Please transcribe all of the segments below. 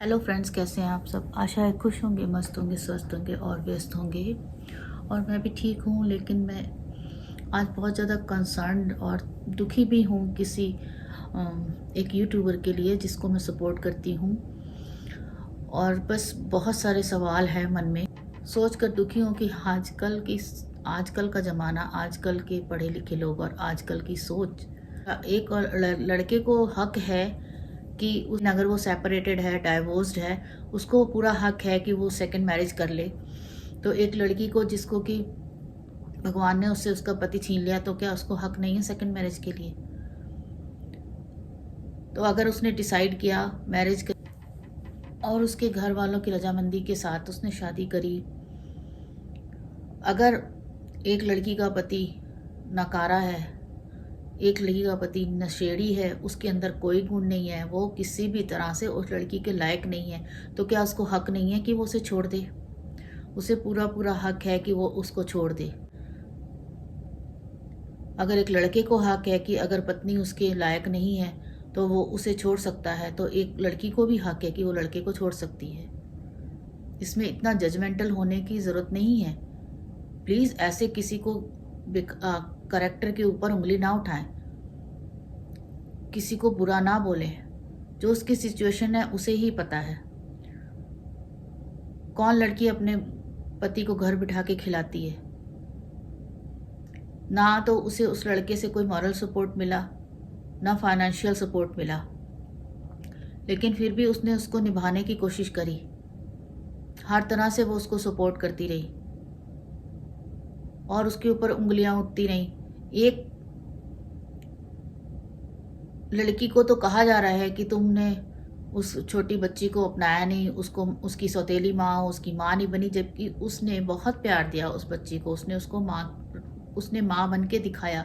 Hello friends, कैसे हैं आप सब। आशा है खुश होंगे, मस्त होंगे, स्वस्थ होंगे और व्यस्त होंगे। और मैं भी ठीक हूँ, लेकिन मैं आज बहुत ज़्यादा कंसर्न्ड और दुखी भी हूँ किसी एक यूट्यूबर के लिए जिसको मैं सपोर्ट करती हूँ। और बस बहुत सारे सवाल हैं मन में, सोच कर दुखी हूँ कि आजकल का ज़माना, आजकल के पढ़े लिखे लोग और आजकल की सोच। एक और लड़के को हक है कि अगर वो सेपरेटेड है, डाइवोर्स्ड है, उसको पूरा हक है कि वो सेकंड मैरिज कर ले। तो एक लड़की को जिसको कि भगवान ने उससे उसका पति छीन लिया, तो क्या उसको हक नहीं है सेकंड मैरिज के लिए? तो अगर उसने डिसाइड किया मैरिज कर और उसके घर वालों की रजामंदी के साथ उसने शादी करी, अगर एक लड़की का पति नकारा है, एक लड़की का पति नशेड़ी है, उसके अंदर कोई गुण नहीं है, वो किसी भी तरह से उस लड़की के लायक नहीं है, तो क्या उसको हक नहीं है कि वो उसे छोड़ दे? उसे पूरा पूरा हक है कि वो उसको छोड़ दे। अगर एक लड़के को हक है कि अगर पत्नी उसके लायक नहीं है तो वो उसे छोड़ सकता है, तो एक लड़की को भी हक है कि वो लड़के को छोड़ सकती है। इसमें इतना जजमेंटल होने की ज़रूरत नहीं है। प्लीज़ ऐसे किसी को करेक्टर के ऊपर उंगली ना उठाएं, किसी को बुरा ना बोलें। जो उसकी सिचुएशन है उसे ही पता है। कौन लड़की अपने पति को घर बिठा के खिलाती है? ना तो उसे उस लड़के से कोई मॉरल सपोर्ट मिला, ना फाइनेंशियल सपोर्ट मिला, लेकिन फिर भी उसने उसको निभाने की कोशिश करी। हर तरह से वो उसको सपोर्ट करती रही और उसके ऊपर उंगलियां उठती रहीं। एक लड़की को तो कहा जा रहा है कि तुमने उस छोटी बच्ची को अपनाया नहीं, उसको उसकी सौतेली माँ, उसकी माँ नहीं बनी, जबकि उसने बहुत प्यार दिया उस बच्ची को। उसने माँ बन के दिखाया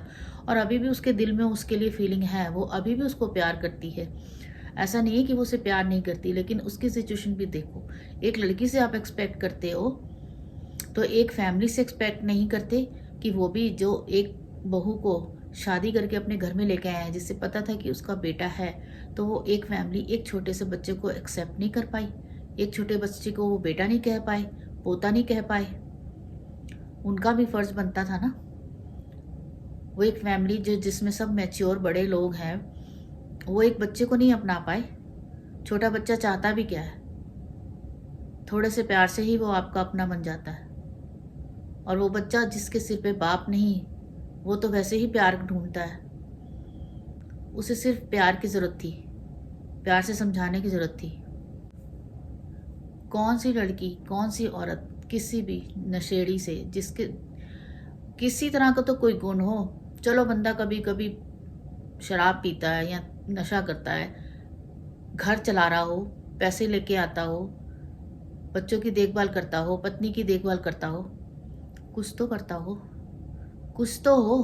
और अभी भी उसके दिल में उसके लिए फीलिंग है, वो अभी भी उसको प्यार करती है। ऐसा नहीं है कि वो उसे प्यार नहीं करती, लेकिन उसकी सिचुएशन भी देखो। एक लड़की से आप एक्सपेक्ट करते हो तो एक फैमिली से एक्सपेक्ट नहीं करते कि वो भी, जो एक बहू को शादी करके अपने घर में लेके आए हैं, जिससे पता था कि उसका बेटा है, तो वो एक फैमिली एक छोटे से बच्चे को एक्सेप्ट नहीं कर पाई। एक छोटे बच्चे को वो बेटा नहीं कह पाए, पोता नहीं कह पाए। उनका भी फर्ज बनता था ना। वो एक फैमिली जिसमें सब मैच्योर बड़े लोग हैं, वो एक बच्चे को नहीं अपना पाए। छोटा बच्चा चाहता भी क्या है? थोड़े से प्यार से ही वो आपका अपना बन जाता है। और वो बच्चा जिसके सिर पे बाप नहीं, वो तो वैसे ही प्यार ढूंढता है। उसे सिर्फ प्यार की ज़रूरत थी, प्यार से समझाने की ज़रूरत थी। कौन सी लड़की, कौन सी औरत किसी भी नशेड़ी से, जिसके किसी तरह का तो कोई गुण हो, चलो बंदा कभी कभी शराब पीता है या नशा करता है, घर चला रहा हो, पैसे लेके आता हो, बच्चों की देखभाल करता हो, पत्नी की देखभाल करता हो, कुछ तो करता हो, कुछ तो हो।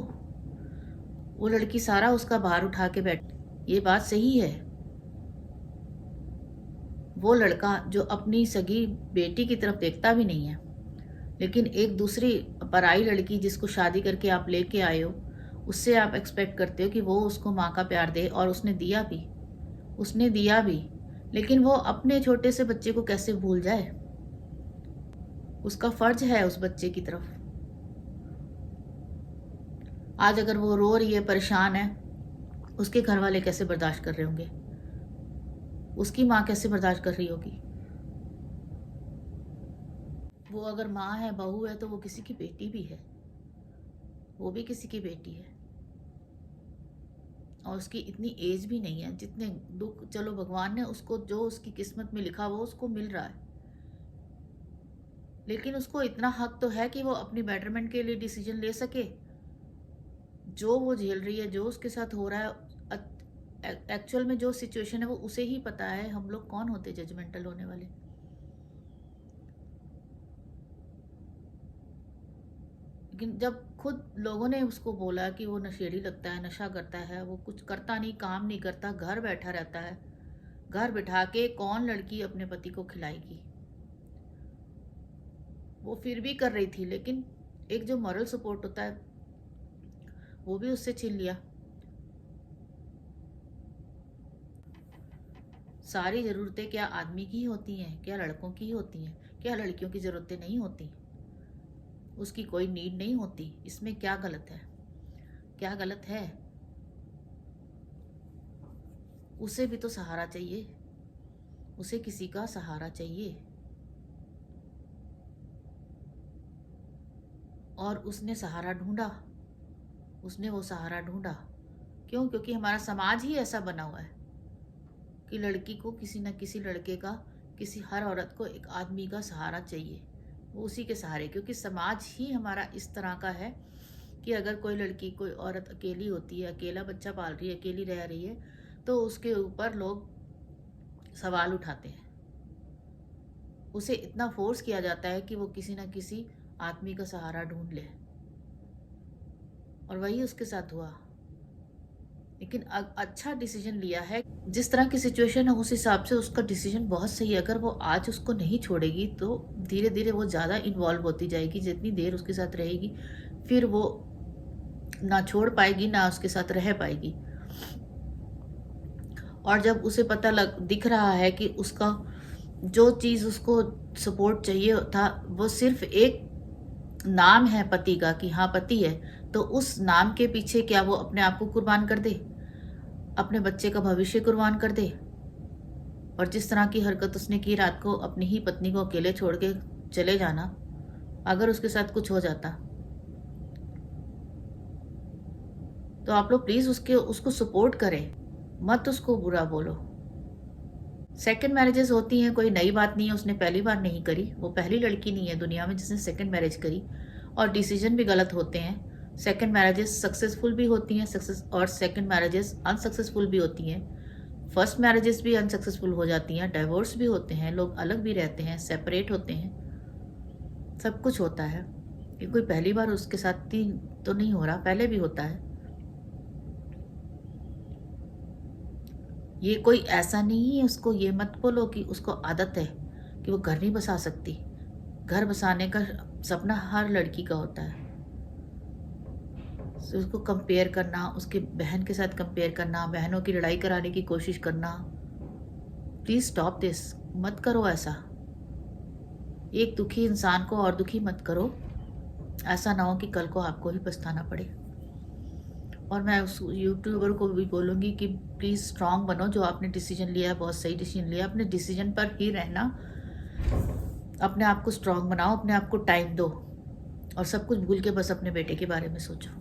वो लड़की सारा उसका भार उठा के बैठ, ये बात सही है। वो लड़का जो अपनी सगी बेटी की तरफ देखता भी नहीं है, लेकिन एक दूसरी पराई लड़की जिसको शादी करके आप लेके आए हो, उससे आप एक्सपेक्ट करते हो कि वो उसको माँ का प्यार दे, और उसने दिया भी, उसने दिया भी। लेकिन वो अपने छोटे से बच्चे को कैसे भूल जाए? उसका फर्ज है उस बच्चे की तरफ। आज अगर वो रो रही है, परेशान है, उसके घर वाले कैसे बर्दाश्त कर रहे होंगे? उसकी माँ कैसे बर्दाश्त कर रही होगी? वो अगर माँ है, बहू है, तो वो किसी की बेटी भी है, वो भी किसी की बेटी है। और उसकी इतनी एज भी नहीं है। जितने दुख, चलो भगवान ने उसको, जो उसकी किस्मत में लिखा वो उसको मिल रहा है, लेकिन उसको इतना हक तो है कि वो अपनी बेटरमेंट के लिए डिसीजन ले सके। जो वो झेल रही है, जो उसके साथ हो रहा है, एक्चुअल में जो सिचुएशन है वो उसे ही पता है। हम लोग कौन होते जजमेंटल होने वाले? लेकिन जब खुद लोगों ने उसको बोला कि वो नशेड़ी लगता है, नशा करता है, वो कुछ करता नहीं, काम नहीं करता, घर बैठा रहता है, घर बिठा के कौन लड़की अपने पति को खिलाएगी? वो फिर भी कर रही थी, लेकिन एक जो मॉरल सपोर्ट होता है वो भी उससे छीन लिया। सारी ज़रूरतें क्या आदमी की होती हैं? क्या लड़कों की होती हैं? क्या लड़कियों की ज़रूरतें नहीं होती? उसकी कोई नीड नहीं होती? इसमें क्या गलत है? क्या गलत है? उसे भी तो सहारा चाहिए, उसे किसी का सहारा चाहिए। और उसने सहारा ढूंढा, उसने वो सहारा ढूंढा। क्यों? क्योंकि हमारा समाज ही ऐसा बना हुआ है कि लड़की को किसी न किसी लड़के का, किसी हर औरत को एक आदमी का सहारा चाहिए, वो उसी के सहारे। क्योंकि समाज ही हमारा इस तरह का है कि अगर कोई लड़की, कोई औरत अकेली होती है, अकेला बच्चा पाल रही है, अकेली रह रही है, तो उसके ऊपर लोग सवाल उठाते हैं। उसे इतना फोर्स किया जाता है कि वो किसी न किसी आदमी का सहारा ढूंढ ले, और वही उसके साथ हुआ। लेकिन अच्छा डिसीजन लिया है। जिस तरह की सिचुएशन है उस हिसाब से उसका डिसीजन बहुत सही है। अगर वो आज उसको नहीं छोड़ेगी तो धीरे धीरे वो ज़्यादा इन्वॉल्व होती जाएगी। जितनी देर उसके साथ रहेगी फिर वो ना छोड़ पाएगी ना उसके साथ रह पाएगी। और जब उसे पता दिख रहा है कि उसका जो चीज़ उसको सपोर्ट चाहिए था वो सिर्फ एक नाम है पति का, कि हाँ पति है, तो उस नाम के पीछे क्या वो अपने आप को कुर्बान कर दे, अपने बच्चे का भविष्य कुर्बान कर दे? और जिस तरह की हरकत उसने की रात को, अपनी ही पत्नी को अकेले छोड़ के चले जाना, अगर उसके साथ कुछ हो जाता तो आप लोग प्लीज उसको सपोर्ट करें, मत उसको बुरा बोलो। सेकंड मैरिजेस होती हैं, कोई नई बात नहीं है, उसने पहली बार नहीं करी, वो पहली लड़की नहीं है दुनिया में जिसने सेकंड मैरिज करी। और डिसीजन भी गलत होते हैं। सेकंड मैरिजेस सक्सेसफुल भी होती हैं, और सेकंड मैरिजेस अनसक्सेसफुल भी होती हैं। फर्स्ट मैरिजेस भी अनसक्सेसफुल हो जाती हैं, डाइवोर्स भी होते हैं, लोग अलग भी रहते हैं, सेपरेट होते हैं, सब कुछ होता है। ये कोई पहली बार उसके साथ तो नहीं हो रहा, पहले भी होता है। ये कोई ऐसा नहीं है, उसको ये मत बोलो कि उसको आदत है कि वो घर नहीं बसा सकती। घर बसाने का सपना हर लड़की का होता है। तो उसको कंपेयर करना, उसके बहन के साथ कंपेयर करना, बहनों की लड़ाई कराने की कोशिश करना, प्लीज स्टॉप दिस। मत करो ऐसा। एक दुखी इंसान को और दुखी मत करो। ऐसा ना हो कि कल को आपको ही पछताना पड़े। और मैं उस यूट्यूबर को भी बोलूँगी कि प्लीज़ स्ट्रांग बनो। जो आपने डिसीजन लिया है बहुत सही डिसीजन लिया, अपने डिसीजन पर ही रहना, अपने आप को स्ट्रांग बनाओ, अपने आप को टाइम दो, और सब कुछ भूल के बस अपने बेटे के बारे में सोचो।